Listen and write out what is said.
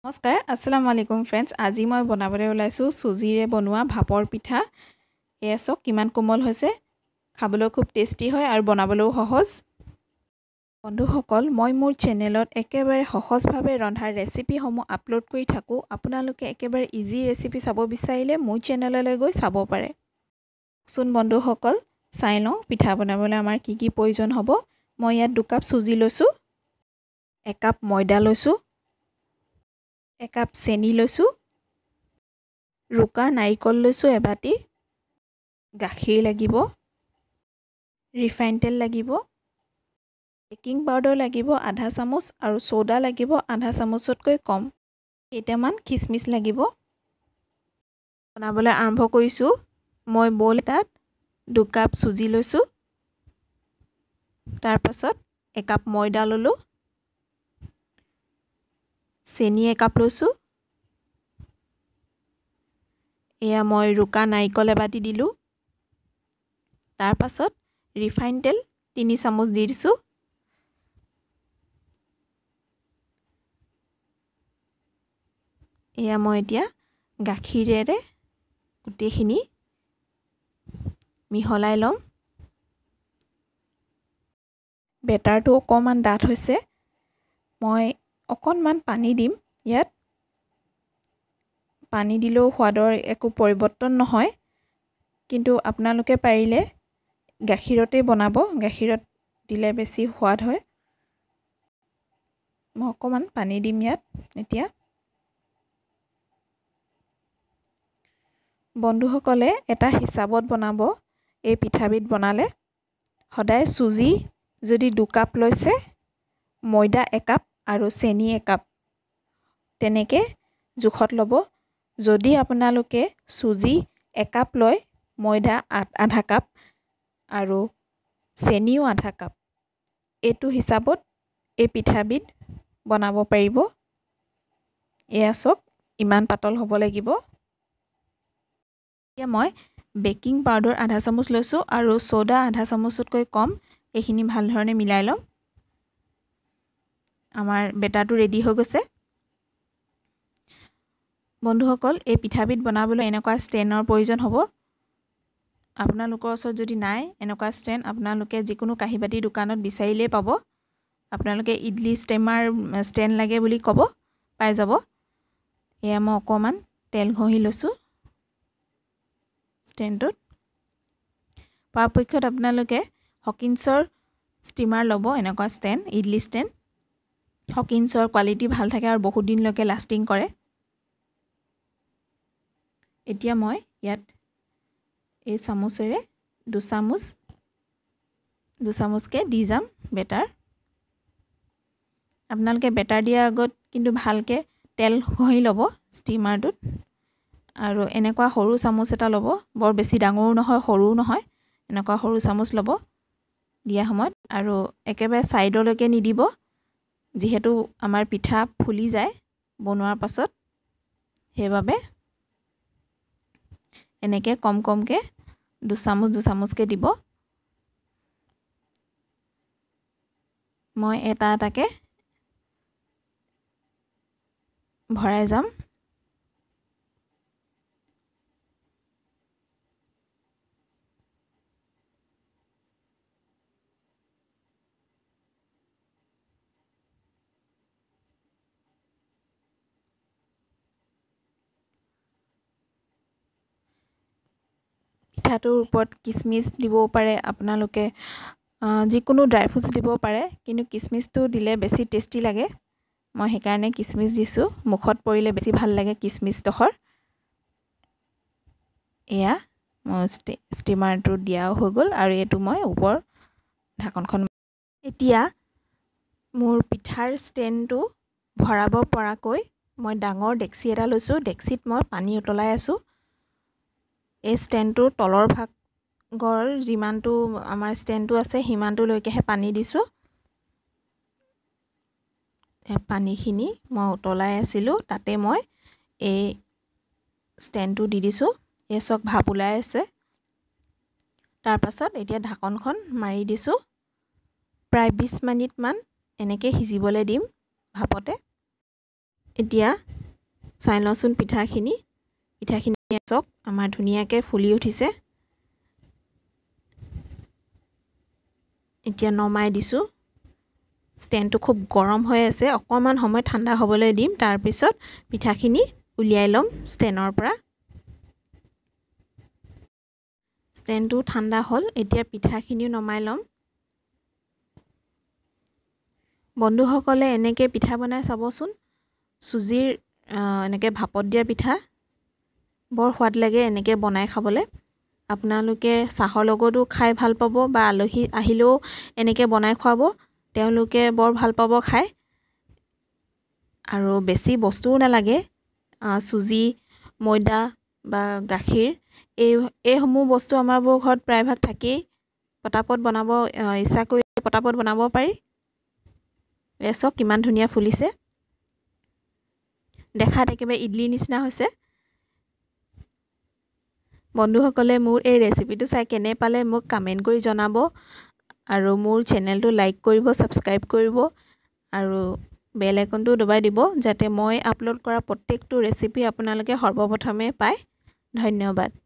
নমস্কাৰ আসসালামু আলাইকুম ফ্ৰেণ্ডছ আজি মই বনাবলৈ ওলাইছো সুজিৰে বনোৱা ভাপৰ পিঠা এয়া চাওক কিমান কোমল হৈছে খাবলৈ খুব টেষ্টি হয় আৰু বনাবলৈও সহজ বন্ধুসকল মই মোৰ চেনেলত একেবাৰে সহজভাৱে ৰন্ধাৰ ৰেচিপিসমূহ আপলোড কৰি থাকো আপোনালোকে একেবাৰে ইজি ৰেচিপি চাব বিচাৰিলে মোৰ চেনেললৈ গৈ চাব পাৰে চোন বন্ধুসকল চাই লওঁ পিঠা বনাবলৈ আমাৰ কি কি প্ৰয়োজন হ'ব মই ইয়াত 2 কাপ সুজি লৈছো 1 কাপ ময়দা লৈছো 1 কাপ চেনি লৈছো ৰুকা নাৰিকল লৈছো এবাটি গাখীৰ লাগিব ৰিফাইন তেল লাগিব বেকিং পাউডাৰ লাগিব আধা চামুচ আৰু সোডা লাগিব আধা চামুচতকৈ কম কেইটামান কিচমিচ লাগিব বনাবলৈ আৰম্ভ কৰিছো মই বল এটাত 2 কাপ সুজি লৈছো তাৰ পাছত 1 কাপ ময়দা ললো চেনি 1 কাপ লৈছো এয়া মই ৰুকা নাৰিকল এবাটি দিলো তাৰ পাছত ৰিফাইন তেল 3 চামুচ দি দিছো এয়া মই এতিয়া গাখীৰেৰে গুটেখিনি মিহলাই লম বেটাৰটো অকমান ডাঠ হৈছে মই অকনমান পানী দিম ইয়াত পানী দিলেও সোৱাদৰ একো পৰিৱৰ্তন নহয় কিন্তু আপোনালোকে পাৰিলে গাখীৰতে বনাব গাখীৰত দিলে বেছি সোৱাদ হয় মই অকমান পানী দিম ইয়াত এতিয়া বন্ধুসকলে এটা হিচাপত বনাব এই পিঠাবিধ বনালে সদায় সুজি যদি 2 কাপ লৈছে ময়দা 1 কাপ আৰু চেনি 1 কাপ তেনেকে জুখত লব যদি আপোনালোকে সুজি 1 কাপ লয় ময়দা আধা কাপ আৰু চেনিও আধা কাপ এটো হিচাপত এই পিঠাবিধ বনাব পাৰিব এয়া সক ইমান পাতল হ'ব লাগিব এতিয়া মই বেকিং পাউডাৰ আধা চামুচ লৈছো আৰু সোডা আধা চামুচতকৈ কম এইখিনি ভাল ধৰণে মিলাই লম আমাৰ বেটাৰটো ৰেডি হৈ গৈছে বন্ধুসকল এই পিঠাবিধ বনাবলৈ এনেকুৱা ষ্টেনৰ প্ৰয়োজন হ'ব আপোনালোকৰ ওচৰত যদি নাই এনেকুৱা ষ্টেন আপোনালোকে যিকোনো কাহিবাতি দোকানত বিচাৰিলে পাব আপোনালোকে ইডলি ষ্টেমাৰ ষ্টেন লাগে বুলি ক'ব পাই যাব এয়া মই অকমান তেল ঘঁহি লৈছো ষ্টেনটোত পৰাপক্ষত আপোনালোকে হকিন্সৰ ষ্টিমাৰ ল'ব এনেকুৱা ষ্টেন ইডলি ষ্টেন হকিন্সৰ কোৱালিটি ভাল থাকে আৰু বহুত দিনলৈকে লাষ্টিং কৰে এতিয়া মই ইয়াত এই চামুচেৰে 2 চামুচকে দি যাম বেটাৰ আপোনালোকে বেটাৰ দিয়া আগত কিন্তু ভালকে তেল ঘঁহি ল'ব ষ্টিমাৰটোত আৰু এনেকুৱা সৰু চামুচ এটা ল'ব বৰ বেছি ডাঙৰো নহয় সৰুও নহয় এনেকুৱা সৰু চামুচ ল'ব দিয়া সময়ত আৰু একেবাৰে সাইডলৈকে নিদিব যিহেতু আমাৰ পিঠা ফুলি যায় বনোৱাৰ পাছত হেবাবে এনেকে কম কমকে 2 চামুচকে দিব মই এটা এটাকে ভৰাই যাম পিঠাটোৰ ওপৰত কিচমিচ দিব পাৰে আপোনালোকে যিকোনো ড্ৰাই ফ্ৰুটছ দিব পাৰে কিন্তু কিচমিচটো দিলে বেছি টেষ্টি লাগে মই হেকাৰণে কিচমিচ দিছো মুখত পৰিলে বেছি ভাল লাগে কিচমিচ দখৰ এয়া মই ষ্টিমাৰটো দিয়া হৈ গল আৰু এটো মই ওপৰ ঢাকনখন এতিয়া মোৰ পিঠাৰ ষ্টেনটো ভৰাব পৰাকৈ মই ডাঙৰ ডেক্সি এটা লৈছো ডেক্সিত মই পানী উতলাই আছো এই ষ্টেনটোৰ তলৰ ভাগৰ যিমানটো আমাৰ ষ্টেনটো আছে হিমানটো লৈকেহে পানী দিছো পানীখিনি মই উতলাই আছিলো তাতে মই এই ষ্টেনটো দি দিছো এসক ভাপ ওলাই আছে তাৰ পাছত এতিয়া ঢাকনখন মাৰি দিছো প্ৰায় 20 মিনিট মান এনেকে হিজিবলৈ দিম ভাপতে এতিয়া চাই লওঁচোন পিঠাখিনি চাওক আমাৰ ধুনীয়াকৈ ফুলি উঠিছে। এতিয়া নমাই দিছোঁ। ষ্টেণ্ডটো খুব গৰম হৈ আছে, অকণমান সময় ঠাণ্ডা হ'বলৈ দিম, তাৰপিছত পিঠাখিনি উলিয়াই ল'ম ষ্টেণ্ডৰ পৰা। ষ্টেণ্ডটো ঠাণ্ডা হ'ল, এতিয়া পিঠাখিনিও নমাই ল'ম। বন্ধুসকলে এনেকৈ পিঠা বনাই চাবচোন। চুজিৰ এনেকৈ ভাপত দিয়া পিঠা বৰ সোৱাদ লাগে এনেকৈ বনাই খাবলৈ। আপোনালোকে চাহৰ লগতো খাই ভাল পাব বা আলহী আহিলেও এনেকৈ বনাই খুৱাব, তেওঁলোকে বৰ ভাল পাব খাই। আৰু বেছি বস্তুও নালাগে, চুজি, ময়দা বা গাখীৰ এইসমূহ বস্তু আমাৰবোৰ ঘৰত প্ৰায়ভাগ থাকেই। পটাপট বনাব ইচ্ছা কৰিলে পটাপট বনাব পাৰি। চাওক কিমান ধুনীয়া ফুলিছে, দেখাত একেবাৰে ইডলি নিচিনা হৈছে। বন্ধুসকলে মোৰ এই ৰেচিপিটো চাই কেনে পালে মোক কমেণ্ট কৰি জনাব, আৰু মোৰ চেনেলটো লাইক কৰিব, ছাবস্ক্ৰাইব কৰিব, আৰু বেল আইকনটো দবাই দিব যাতে মই আপলোড কৰা প্ৰত্যেকটো ৰেচিপি আপোনালোকে সৰ্বপ্ৰথমে পায়। ধন্যবাদ।